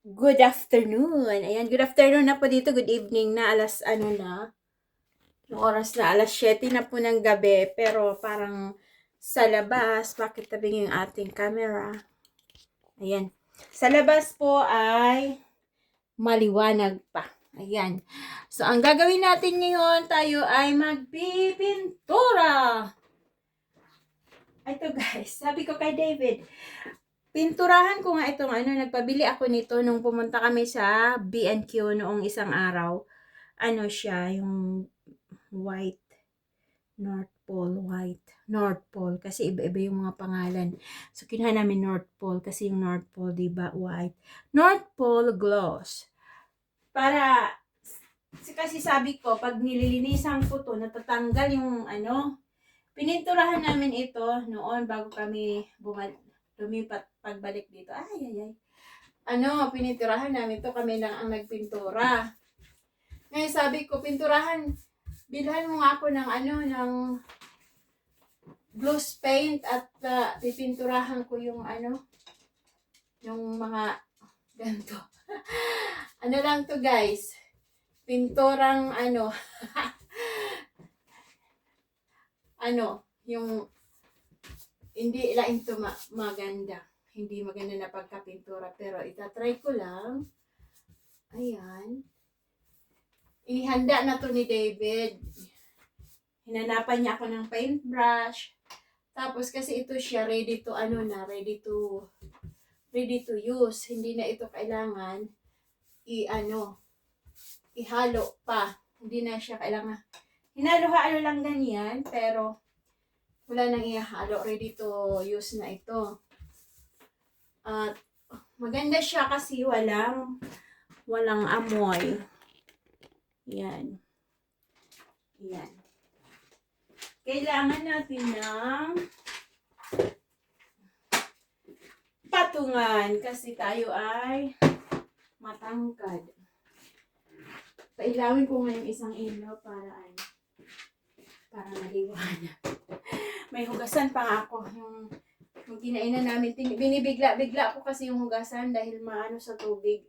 Good afternoon. Ayan, good afternoon na po dito. Good evening na. Alas ano na. Yung oras na alas 7 na po ng gabi. Pero parang sa labas, bakit tabing yung ating camera? Ayan. Sa labas po ay maliwanag pa. Ayan. So, ang gagawin natin ngayon, tayo ay magpipintura. Ito guys, sabi ko kay David, pinturahan ko nga itong nagpabili ako nito nung pumunta kami sa B&Q noong isang araw. Ano siya, yung white, North Pole, kasi iba-iba yung mga pangalan. So, kinuha namin North Pole, kasi yung North Pole, diba, white. North Pole Gloss. Kasi sabi ko, pag nililinisan ko to, natatanggal yung pininturahan namin ito noon bago kami lumipat pagbalik dito. Pininturahan namin to, kami lang ang nagpintura. Ngayon sabi ko, bilhan mo nga ako ng gloss paint at pipinturahan ko yung yung mga ganito. Ano lang to guys, pinturang yung hindi lang ito maganda. Hindi maganda na pagkapintura, pero itatry ko lang. Ayan. Ihanda na to ni David. Hinanapan niya ako ng paintbrush. Tapos kasi ito siya ready to use. Hindi na ito kailangan ihalo pa. Hindi na siya kailangan. Hinalo-halo lang ganyan, pero wala nang ihalo. Ready to use na ito. At maganda siya kasi walang amoy. Yan. Kailangan natin ng patungan kasi tayo ay matangkad. Pailawin ko nga yung isang ilaw para maliwanag. May hugasan pa ako. Yung kinainan namin, binibigla-bigla ko kasi yung hugasan dahil maano sa tubig.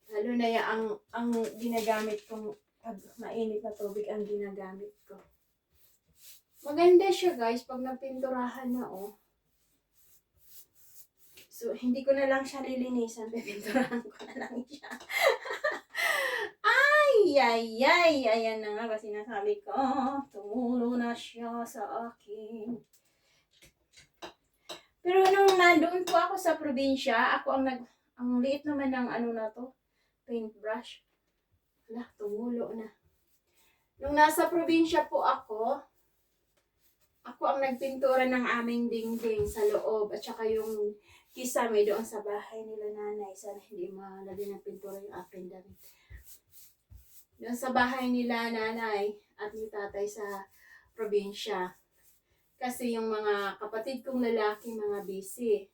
Lalo na ang ginagamit kong pag mainit na tubig ang ginagamit ko. Maganda siya guys pag napinturahan na So, hindi ko na lang siya lilinisan. Pipinturahan ko na lang siya. Ayan na nga kasi sinasabi ko. Tumulo na siya sa akin. Pero nung nandoon po ako sa probinsya, ang liit naman ng paintbrush. Tumulo na. Nung nasa probinsya po ako ang nagpintura ng aming dingding sa loob at saka yung kisame doon sa bahay nila nanay. Sana hindi malagyan ng pintura yung aking damit. Doon sa bahay nila nanay at ni tatay sa probinsya. Kasi yung mga kapatid kong lalaki mga busy.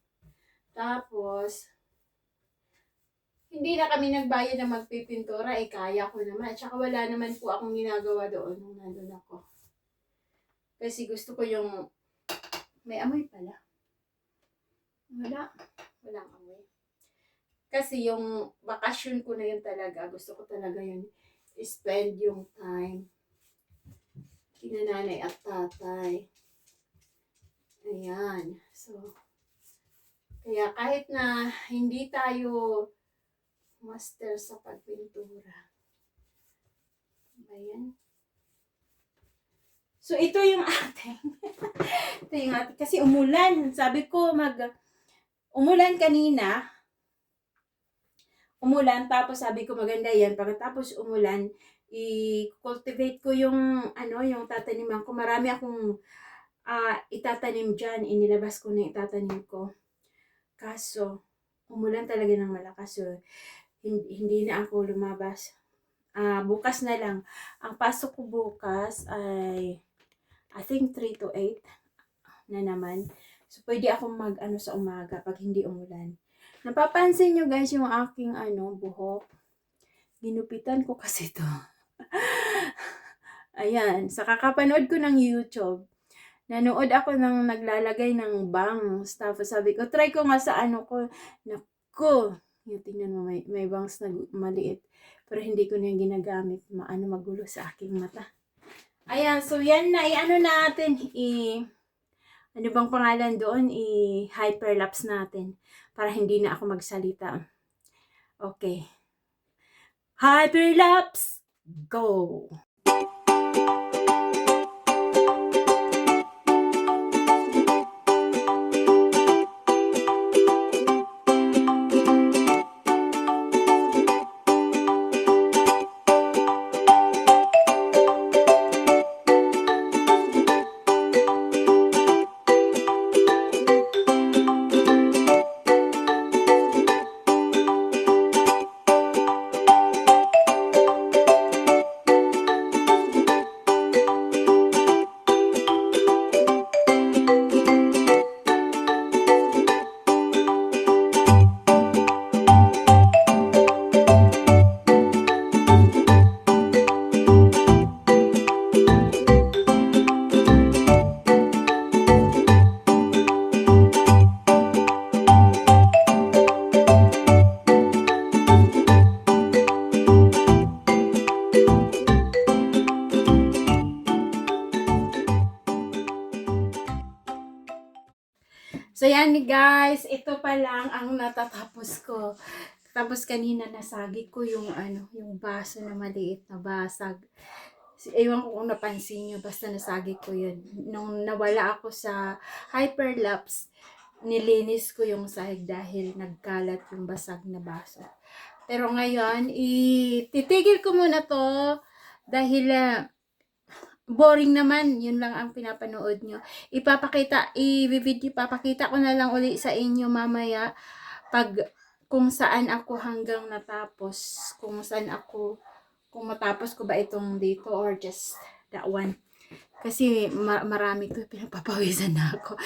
Tapos, hindi na kami nagbayad na magpipintura, kaya ko naman. At saka wala naman po akong ginagawa doon nung nandun ako. Kasi gusto ko yung, may amoy pala. Walang amoy. Kasi yung bakasyon ko na yun talaga, gusto ko talaga yun, spend yung time kina nanay at tatay. Ayan. So, kaya kahit na hindi tayo master sa pagpintura. Ayan. So, ito yung ating. Kasi umulan. Sabi ko, umulan kanina. Tapos sabi ko maganda yan. Pagkatapos umulan, i-cultivate ko yung tataniman ko. Marami akong itatanim dyan. Inilabas ko na itatanim ko. Kaso, umulan talaga ng malakas. So, hindi na ako lumabas. Bukas na lang. Ang pasok ko bukas ay I think 3 to 8 na naman. So, pwede akong sa umaga pag hindi umulan. Napapansin nyo guys yung aking buhok. Ginupitan ko kasi to. Ayan. Sa kakapanood ko ng YouTube, nanood ako ng naglalagay ng bangs. Tapos sabi ko, try ko nga sa ano ko. Naku, yung tingnan mo, may bangs na maliit. Pero hindi ko na yung ginagamit. Magulo sa aking mata. Ayan, so yan na. I-ano natin. Ano bang pangalan doon? I-hyperlapse natin. Para hindi na ako magsalita. Okay. Hyperlapse! Go! So yan guys, ito pa lang ang natatapos ko. Tapos kanina nasagi ko yung yung baso na maliit na basag. Ewan ko kung napansin nyo, basta nasagi ko yun. Nung nawala ako sa hyperlapse, nilinis ko yung sahig dahil nagkalat yung basag na baso. Pero ngayon, titigil ko muna to dahil boring naman, yun lang ang pinapanood nyo. Ipapakita ko na lang uli sa inyo mamaya kung saan ako hanggang natapos, kung matapos ko ba itong dito or just that one. Kasi marami to, pinagpapawisan na ako.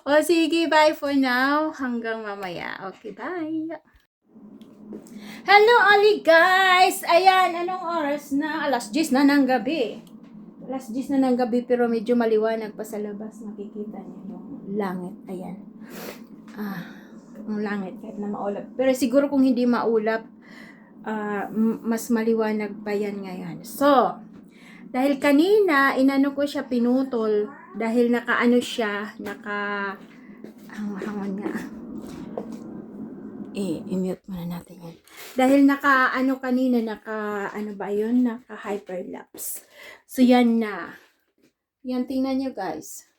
O sige, bye for now. Hanggang mamaya. Okay, bye. Hello, Ali guys! Ayan, anong oras na? 10:00 na ng gabi. 10:00 na ng gabi pero medyo maliwanag pa sa labas. Makikita niyo yung langit. Ayan. Yung langit kahit na maulap. Pero siguro kung hindi maulap, mas maliwanag pa yan ngayon. So, dahil kanina, inano ko siya pinutol. Dahil nakaano siya, hangon nga. I-mute muna natin yan. Dahil kanina, naka-hyperlapse. So, yan na. Yan, tingnan nyo guys.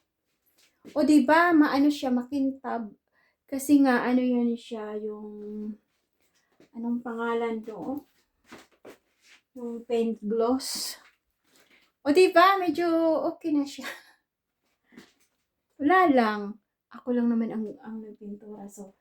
O, diba, maano siya, makintab. Kasi nga, yan siya, yung, anong pangalan to? Yung paint gloss. O, diba, medyo okay na siya. Wala lang. Ako lang naman ang nagpintura. So,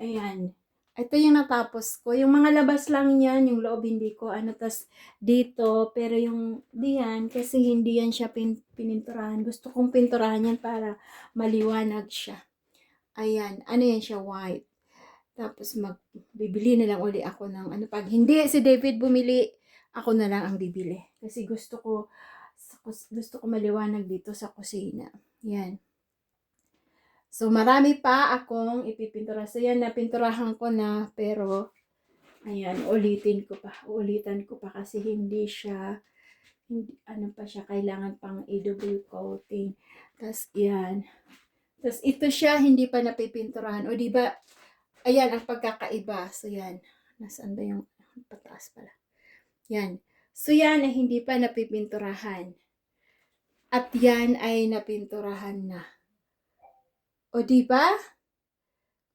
ayan. Ito yung natapos ko. Yung mga labas lang yan, yung loob hindi ko. Tas dito, pero yung diyan, kasi hindi yan siya pininturahan. Gusto kong pinturahan yan para maliwanag siya. Ayan. Yan siya, white. Tapos bibili na lang uli ako ng pag hindi si David bumili, ako na lang ang bibili. Kasi gusto ko maliwanag dito sa kusina. Yan. So, marami pa akong ipipintura. So, yan, napinturahan ko na. Pero, ayan, ulitan ko pa kasi hindi siya, kailangan pang i-double coating. Tapos, yan. Tapos, ito siya, hindi pa napipinturahan. O, diba, ayan, ang pagkakaiba. So, yan. Nasaan ba yung pataas pala? Yan. So, yan ay hindi pa napipinturahan. At yan ay napinturahan na. O diba?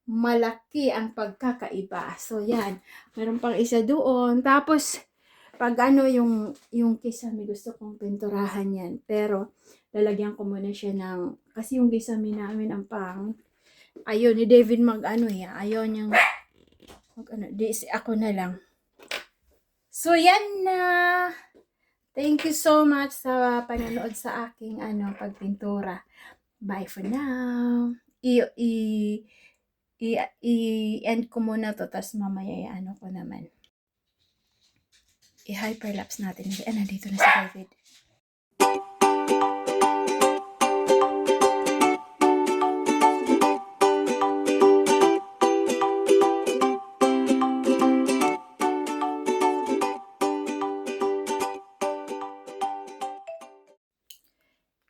Malaki ang pagkakaiba. So yan, meron pang isa doon. Tapos pag yung kisame, gusto kong pinturahan yan. Pero lalagyan ko muna siya kasi yung kisame namin ang ayun ni David ayaw niyang ako na lang. So yan na. Thank you so much sa panonood sa aking pagpintura. Bye for now. I-end ko muna to, tas mamaya ko naman. I-hyperlapse natin. Dito na si David.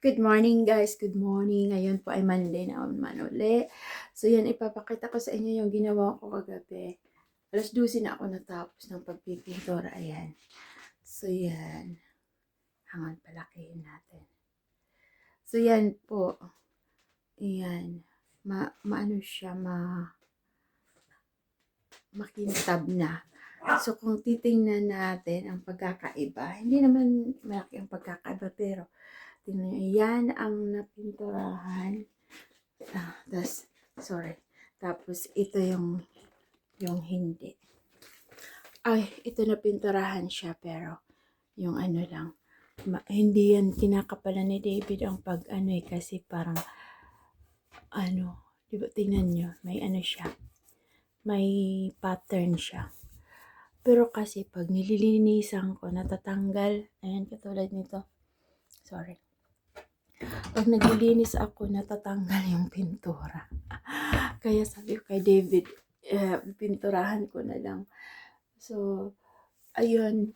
Good morning guys, good morning. Ngayon po ay Monday na naman uli. So yan, ipapakita ko sa inyo yung ginawa ko kagabi. Alas 12 na ako natapos ng pagpipintura. Ayan. So yan. Hangan palakihin natin. So yan po. Ayan. Maano siya, makintab na. So kung titingnan natin ang pagkakaiba, hindi naman malaki ang pagkakaiba pero tingnan nyo, yan ang napinturahan. Tapos ito yung hindi. Ay, ito napinturahan siya pero yung ano lang. Hindi yan kinakapalan ni David ang kasi parang di ba tingnan nyo, may siya. May pattern siya. Pero kasi pag nililinisan ko, natatanggal. Ayan, katulad nito. Sorry. Pag naglilinis ako, natatanggal yung pintura. Kaya sabi ko kay David, pinturahan ko na lang. So, ayun,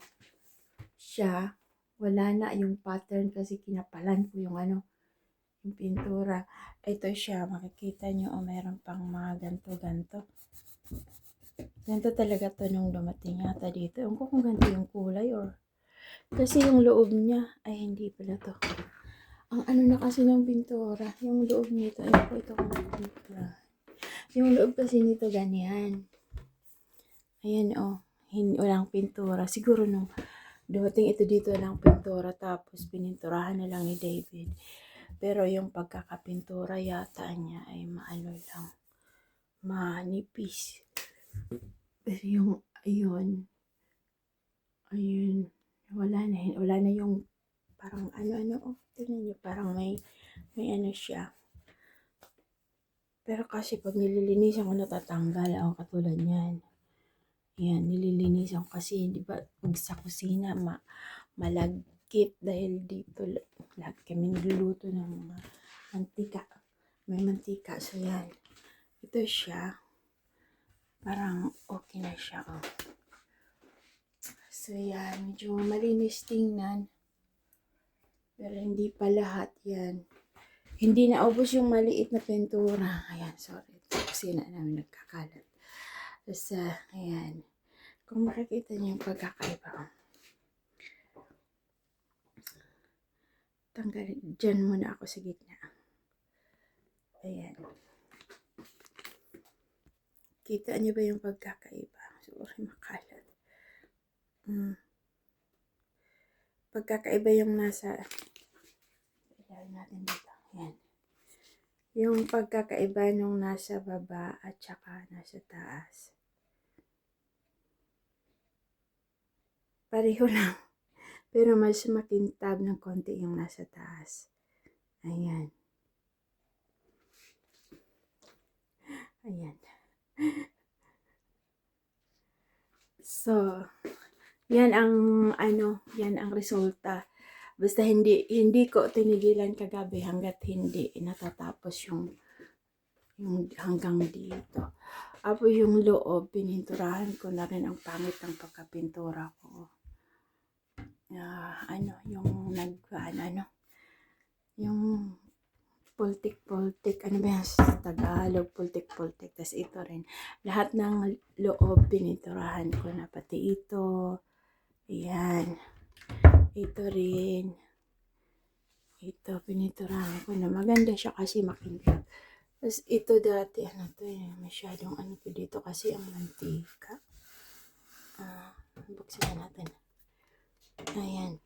siya, wala na yung pattern kasi kinapalan ko yung yung pintura. Ito siya, makikita nyo, meron pang mga ganto-ganto. Ganto talaga to nung dumating yata dito. Ewan ko kung ganito yung kulay or kasi yung loob niya, ay hindi pala to. Ang na kasi ng pintura, yung loob nito, ayun po ito kung pintura. Yung loob kasi nito ganyan. Ayan walang pintura. Siguro nung dumating ito dito lang pintura tapos pininturahan na lang ni David. Pero yung pagkakapintura yata niya ay lang, manipis. Pero yung ayun, wala na yung parang tingnan nyo, parang may siya. Pero kasi pag nililinisan ko natatanggal katulad niyan. Yan, nililinisan ko kasi di ba pag sa kusina malagkit dahil dito lahat kami nagluluto ng mga mantika. May mantika. So yan. Ito siya. Parang okay na siya. So yan, medyo malinis tingnan. Pero hindi pa lahat yan. Hindi naubos yung maliit na pintura. Ayan, sorry. Kusina namin nagkakalat. Tapos, ayan. Kung makikita niyo yung pagkakaiba. Tanggalin. Diyan muna ako sa gitna. Ayan. Kita niyo ba yung pagkakaiba? Sorry, makalat. Pagkakaiba yung nasa ilagay natin dito. Ayan. Yung pagkakaiba nung nasa baba at saka nasa taas. Pareho lang. Pero mas makintab ng konti yung nasa taas. Ayan. Ayan. So, yan ang yan ang resulta. Basta hindi ko tinigilan kagabi hanggat hindi natatapos yung hanggang dito. Apo yung loob, pininturahan ko na rin ang pangit ng pagkapintura ko. Yung pultik-pultik, ba yan sa Tagalog, pultik-pultik. Tas ito rin, lahat ng loob pininturahan ko na, pati ito, ayan, ito rin, ito pininturahan ko na, maganda siya kasi makintab. Tas ito dati, masyadong to dito kasi ang mantika. Buksan natin. Ayan.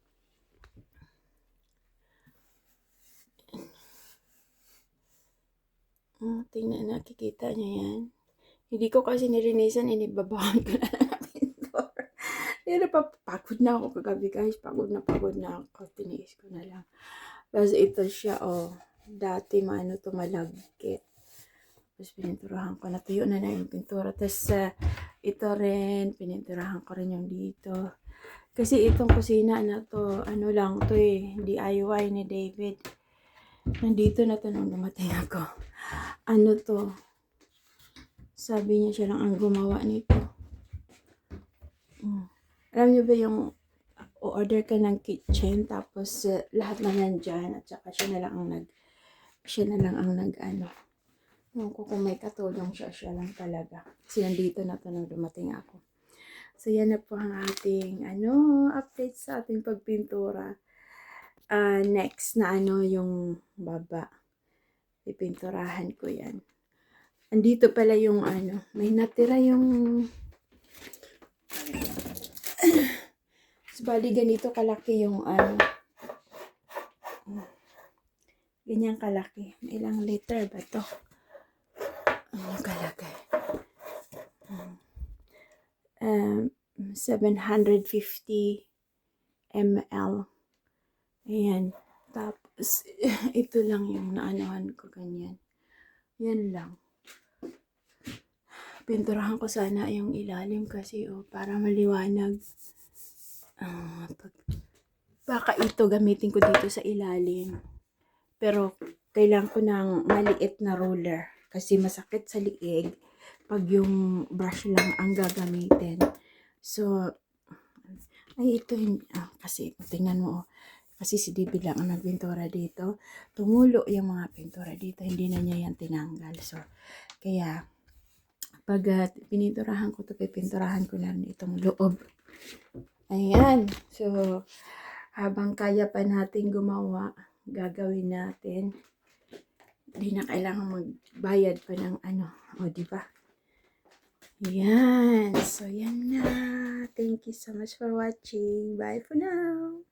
Tingnan, nakikita niyo yan. Hindi ko kasi nilinisan, inibabahan ko na lang ang pintura. Pero pagod na ako kagabi guys. Pagod na ako. Tiniis ko na lang. Tapos ito siya, dati malagkit. Tapos pininturahan ko, natuyo na yung pintura. Tapos ito rin, pininturahan ko rin yung dito. Kasi itong kusina na to, lang to DIY ni David. Nandito na to nung dumating ako. To? Sabi niya siya lang ang gumawa nito. Alam niyo ba yung o-order ka ng kitchen, tapos lahat na nandyan, at saka siya na lang ang ano. Ewan ko kung may katulong siya lang talaga. Kasi nandito na to nung dumating ako. So, yan na po ang ating, update sa ating pagpintura. Next na yung baba. Pipinturahan ko yan. Andito pala yung may natira yung bali ganito kalaki yung ganyan kalaki. Ilang liter ba to? Ano kalaki? 750 ml. Ayan. Tapos, ito lang yung naanohan ko ganyan. Yan lang. Pinturahan ko sana yung ilalim kasi para maliwanag. Baka ito gamitin ko dito sa ilalim. Pero kailangan ko ng maliit na roller kasi masakit sa liig pag yung brush lang ang gagamitin. So, ay ito kasi tingnan mo kasi si Dibi lang ang nagpintura dito. Tumulo yung mga pintura dito, hindi na niya yan tinanggal. So, kaya pag pininturahan ko to, pipinturahan ko na rin itong loob. Ayan. So, habang kaya pa natin gumawa, gagawin natin. Hindi na kailangan magbayad pa ng di ba? Yan. So, yan na. Thank you so much for watching. Bye for now.